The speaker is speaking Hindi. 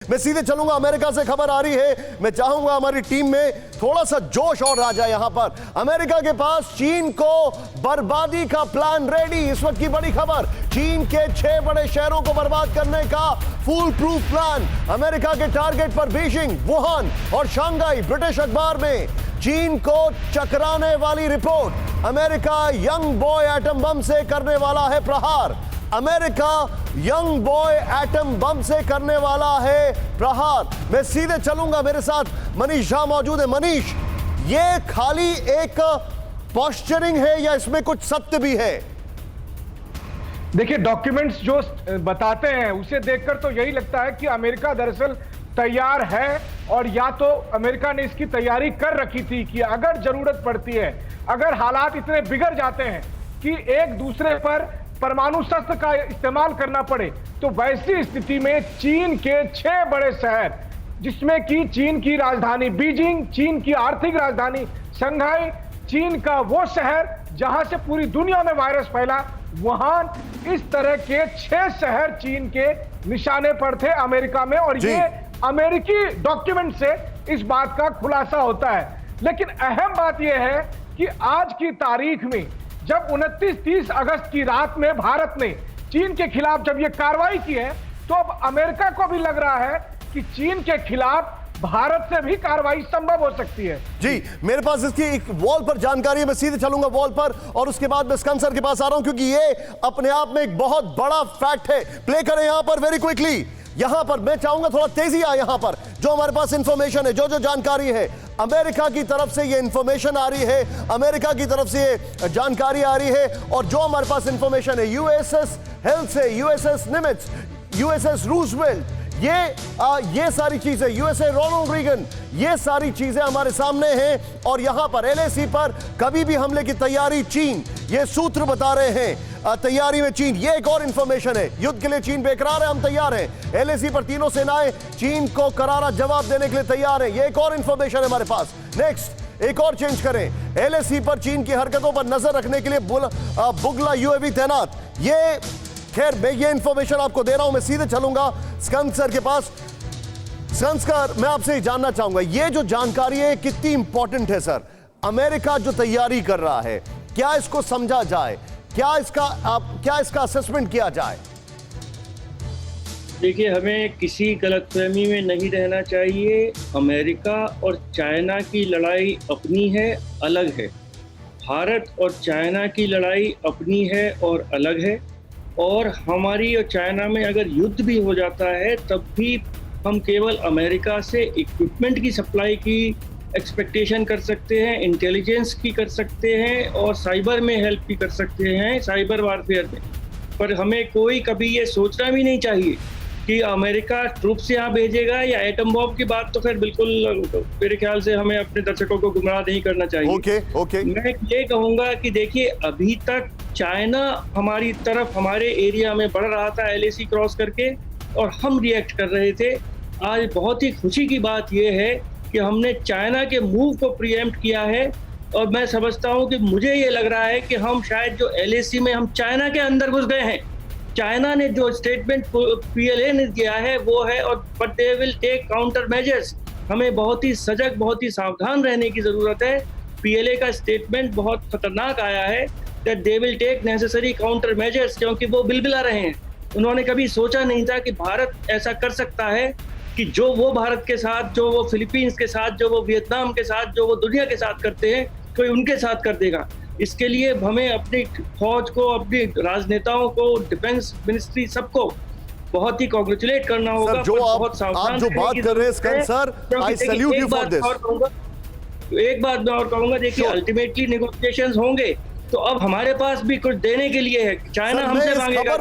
मैं सीधे चलूंगा, अमेरिका से खबर आ रही है। मैं चाहूंगा हमारी टीम में थोड़ा सा जोश और आ जाए। यहां पर अमेरिका के पास चीन को बर्बादी का प्लान रेडी। इस वक्त की बड़ी खबर, चीन के 6 बड़े शहरों को बर्बाद करने का फुल प्रूफ प्लान। अमेरिका के टारगेट पर बीजिंग, वुहान और शंघाई। ब्रिटिश अखबार में चीन को चकराने वाली report. America young boy atom bomb से करने वाला है प्रहार। America young boy atom bomb से करने वाला है प्रहार। मैं सीधे चलूंगा, मेरे साथ मनीष झा मौजूद है। मनीष, ये खाली एक पोस्चरिंग है या इसमें कुछ सत्य भी है? देखिए, डॉक्यूमेंट्स जो बताते हैं उसे देखकर तो यही लगता है कि अमेरिका दरअसल तैयार है, और या तो अमेरिका ने इसकी तैयारी कर रखी थी कि अगर जरूरत पड़ती है, अगर हालात इतने बिगड़ जाते हैं कि एक दूसरे पर परमाणु शस्त्र का इस्तेमाल करना पड़े, तो वैसी स्थिति में चीन के 6 बड़े शहर, जिसमें कि चीन की राजधानी बीजिंग, चीन की आर्थिक राजधानी शंघाई, चीन का वो शहर जहां से पूरी दुनिया में वायरस फैला वुहान, इस तरह के 6 शहर चीन के निशाने पर थे अमेरिका में। और ये अमेरिकी डॉक्यूमेंट से इस बात का खुलासा होता है। लेकिन अहम बात यह है कि आज की तारीख में जब 29-30 अगस्त की रात में भारत ने चीन के खिलाफ जब यह कार्रवाई की है, तो अब अमेरिका को भी लग रहा है कि चीन के खिलाफ भारत से भी कार्रवाई संभव हो सकती है। जी, मेरे पास इसकी एक वॉल पर जानकारी है। मैं सीधे चलूंगा वॉल पर और उसके बाद मैं स्कंद सर के पास आ रहा हूं, क्योंकि ये अपने आप में एक बहुत बड़ा फैक्ट है। प्ले करें यहां पर वेरी क्विकली। यहां पर मैं चाहूंगा थोड़ा तेजी आ, यहां पर जो हमारे पास इंफॉर्मेशन है, जो जानकारी है, अमेरिका की तरफ से ये इंफॉर्मेशन आ रही है, अमेरिका की तरफ से ये जानकारी आ रही है। और जो हमारे पास इंफॉर्मेशन है यूएसएस हेल्थ से, यूएसएस निमित्ज, यूएसएस रूजवेल्ट, ये सारी चीजें, यूएसए रोनाल्ड रीगन, ये सारी चीजें हमारे सामने हैं। और यहां पर एलएसी पर कभी भी हमले की तैयारी चीन, ये सूत्र बता रहे हैं तैयारी में चीन। ये एक और इंफॉर्मेशन है, युद्ध के लिए चीन बेकरार है, हम तैयार हैं। एलएसी पर तीनों सेनाएं चीन को करारा जवाब देने के लिए तैयार हैं। ये एक और इंफॉर्मेशन है हमारे पास। नेक्स्ट, एक और चेंज करें, एलएसी पर चीन की हरकतों पर नजर रखने के लिए बुगला यूएवी तैनात। ये खैर मैं ये इंफॉर्मेशन आपको दे रहा हूं। मैं सीधे चलूंगा स्कंद सर के पास। स्कंद सर, मैं आपसे जानना चाहूंगा, ये जो जानकारी है कितनी इंपॉर्टेंट है सर? अमेरिका जो तैयारी कर रहा है, क्या इसको समझा जाए? क्या इसका असेसमेंट किया जाए? देखिए, हमें किसी गलतफहमी में नहीं रहना चाहिए। अमेरिका और चाइना की लड़ाई अपनी है, अलग है। भारत और चाइना की लड़ाई अपनी है और अलग है। और हमारी और चाइना में अगर युद्ध भी हो जाता है, तब भी हम केवल अमेरिका से इक्विपमेंट की सप्लाई की एक्सपेक्टेशन कर सकते हैं, इंटेलिजेंस की कर सकते हैं, और साइबर में हेल्प भी कर सकते हैं, साइबर वारफेयर में। पर हमें कोई कभी ये सोचना भी नहीं चाहिए कि अमेरिका ट्रूप्स यहाँ भेजेगा या एटम बॉम्ब की बात तो फिर बिल्कुल मेरे ख्याल से हमें अपने दर्शकों को गुमराह नहीं करना चाहिए। ओके। मैं ये कहूँगा कि देखिए, अभी तक चाइना हमारी तरफ, हमारे एरिया में बढ़ रहा था एलएसी क्रॉस करके, और हम रिएक्ट कर रहे थे। आज बहुत ही खुशी की बात यह है कि हमने चाइना के मूव को प्रीएम्प्ट किया है। और मैं समझता हूं कि मुझे ये लग रहा है कि हम शायद जो एलएसी में हम चाइना के अंदर घुस गए हैं। चाइना ने जो स्टेटमेंट पीएलए ने दिया है वो है, और but they will take counter measures. हमें बहुत ही सजग, बहुत ही सावधान रहने की जरूरत है। पीएलए का स्टेटमेंट बहुत खतरनाक आया है, that they will take necessary counter measures, क्योंकि वो बिलबिला रहे हैं। उन्होंने कभी सोचा नहीं था कि भारत ऐसा कर सकता है कि जो वो भारत के साथ, जो वो फिलीपींस के साथ, जो वो वियतनाम के साथ, जो वो दुनिया के साथ करते हैं, कोई उनके साथ कर देगा। इसके लिए हमें अपनी फौज को, अपनी राजनेताओं को, डिफेंस मिनिस्ट्री, सबको बहुत ही कांग्रेचुलेट करना होगा। सर, जो आप जो बात कर रहे हैं Skand sir, I salute you for this. एक बात मैं और कहूंगा, देखिए, अल्टीमेटली नेगोशिएशंस होंगे, तो अब हमारे पास भी कुछ देने के लिए है। चाइना हमसे मांगेगा।